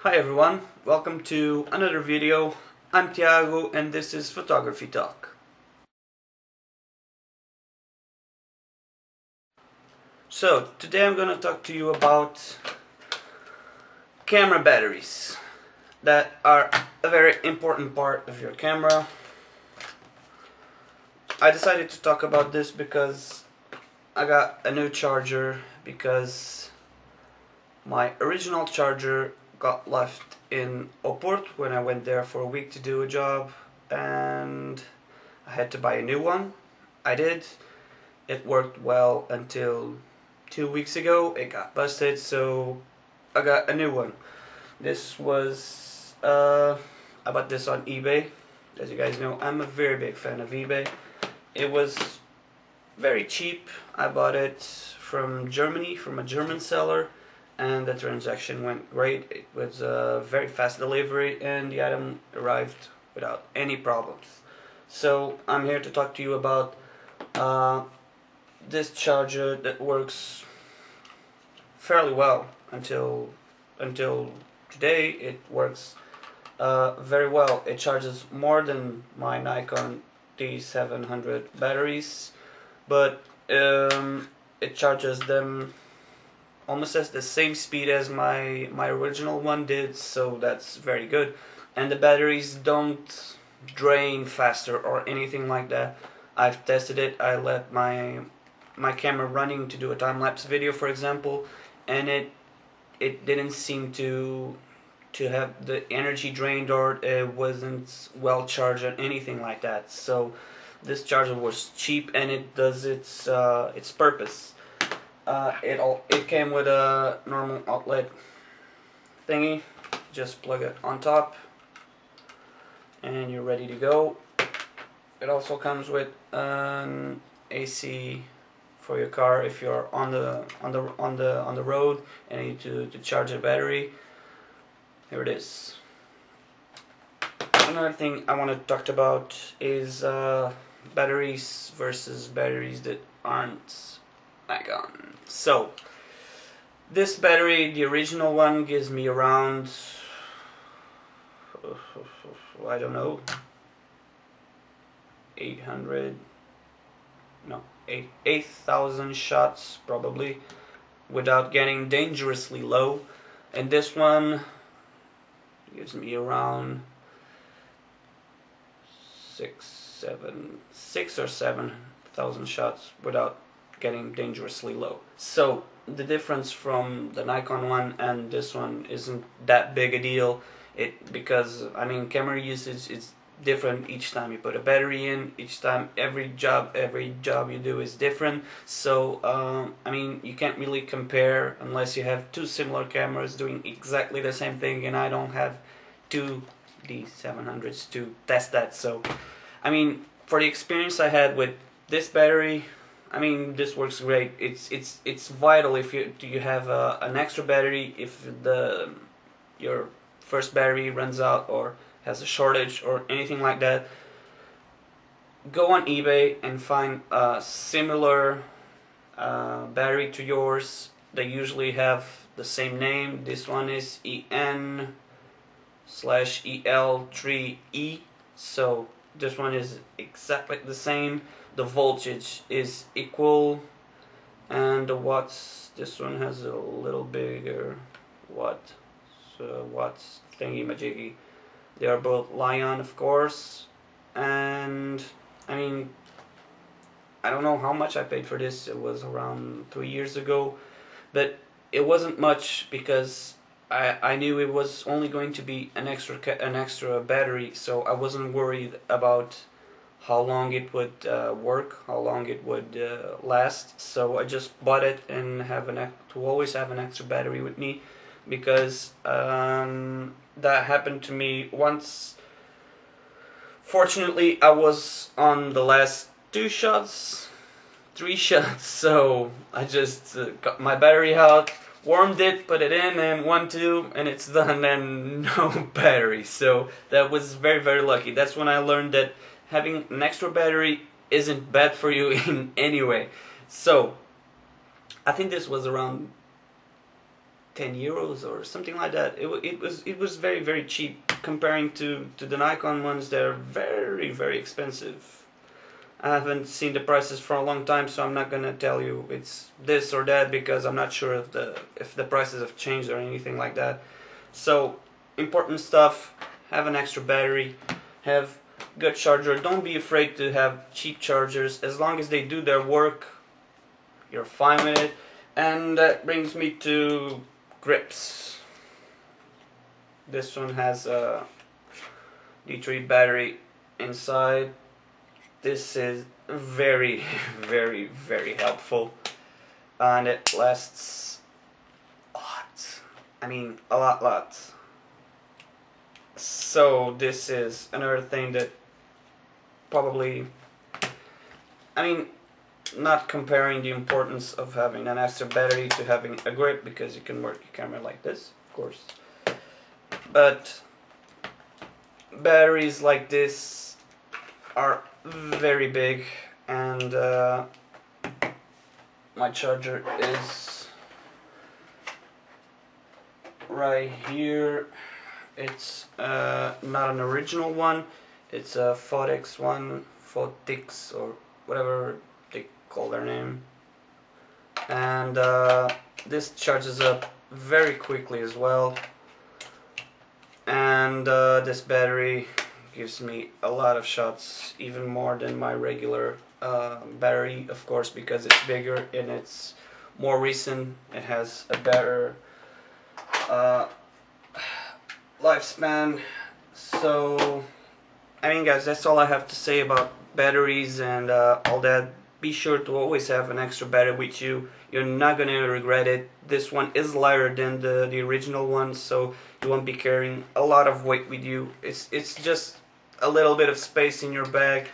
Hi everyone, welcome to another video. I'm Tiago and this is Photography Talk. So today I'm going to talk to you about camera batteries that are a very important part of your camera. I decided to talk about this because I got a new charger because my original charger got left in Oport when I went there for a week to do a job, and I had to buy a new one. I did. It worked well until 2 weeks ago. It got busted, so I got a new one. This was I bought this on eBay. As you guys know, I'm a very big fan of eBay. It was very cheap. I bought it from Germany, from a German seller, and the transaction went great. It was a very fast delivery and the item arrived without any problems. So I'm here to talk to you about this charger that works fairly well until today. It works very well. It charges more than my Nikon D700 batteries, but it charges them almost at the same speed as my original one did, so that's very good. And the batteries don't drain faster or anything like that. I've tested it. I let my camera running to do a time-lapse video, for example, and it didn't seem to have the energy drained, or it wasn't well charged or anything like that. So this charger was cheap and it does its purpose. It came with a normal outlet thingy. Just plug it on top and you're ready to go. It also comes with an AC for your car if you're on the road and you need to charge a battery. Here it is. Another thing I want to talk about is batteries versus batteries that aren't Nikon. So this battery, the original one, gives me around I don't know, 8,000 shots probably without getting dangerously low, and this one gives me around 6 or 7,000 shots without getting dangerously low. So the difference from the Nikon one and this one isn't that big a deal. Because I mean, camera usage is different each time you put a battery in. Each time, every job you do is different. So I mean, you can't really compare unless you have two similar cameras doing exactly the same thing, and I don't have two D700s to test that. So I mean, for the experience I had with this battery, I mean, this works great. It's vital if you have an extra battery, if your first battery runs out or has a shortage or anything like that. Go on eBay and find a similar battery to yours. They usually have the same name. This one is EN/EL3E. So this one is exactly the same. The voltage is equal, and the watts, this one has a little bigger watts thingy majiggy. They are both Lion, of course, and I mean, I don't know how much I paid for this. It was around 3 years ago, but it wasn't much because I knew it was only going to be an extra battery, so I wasn't worried about how long it would work, how long it would last. So I just bought it and to always have an extra battery with me, because that happened to me once. Fortunately, I was on the last 3 shots, so I just got my battery out, warmed it, put it in, and 1, 2, and it's done, and no battery. So that was very, very lucky. That's when I learned that having an extra battery isn't bad for you in any way. So I think this was around 10 euros or something like that. It was very, very cheap comparing to the Nikon ones. They're very, very expensive. I haven't seen the prices for a long time, so I'm not gonna tell you it's this or that because I'm not sure if the prices have changed or anything like that. So important stuff: have an extra battery, have good charger. Don't be afraid to have cheap chargers. As long as they do their work, you're fine with it. And that brings me to grips. This one has a D3 battery inside. This is very, very, very helpful, and it lasts a lot. I mean, a lot. So this is another thing that probably, I mean, not comparing the importance of having an extra battery to having a grip, because you can work your camera like this, of course. But batteries like this are very big, and my charger is right here. It's not an original one, it's a Photix one, Photix or whatever they call their name, and this charges up very quickly as well, and this battery gives me a lot of shots, even more than my regular battery, of course, because it's bigger and it's more recent. It has a better lifespan. So I mean, guys, that's all I have to say about batteries and all that. Be sure to always have an extra battery with you. You're not gonna regret it. This one is lighter than the original one, so you won't be carrying a lot of weight with you. It's just a little bit of space in your bag,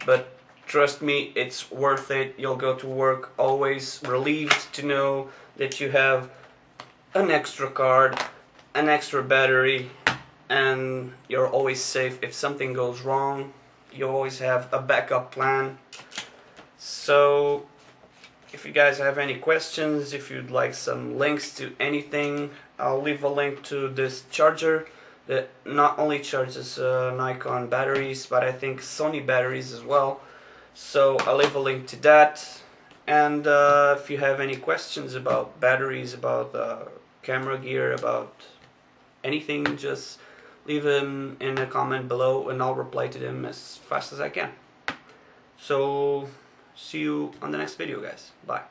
but trust me, it's worth it. You'll go to work always relieved to know that you have an extra card, an extra battery, and you're always safe. If something goes wrong, you always have a backup plan. So if you guys have any questions, if you'd like some links to anything, I'll leave a link to this charger that not only charges Nikon batteries, but I think Sony batteries as well. So I'll leave a link to that. And if you have any questions about batteries, about camera gear, about anything, just leave them in a comment below and I'll reply to them as fast as I can. So see you on the next video, guys. Bye.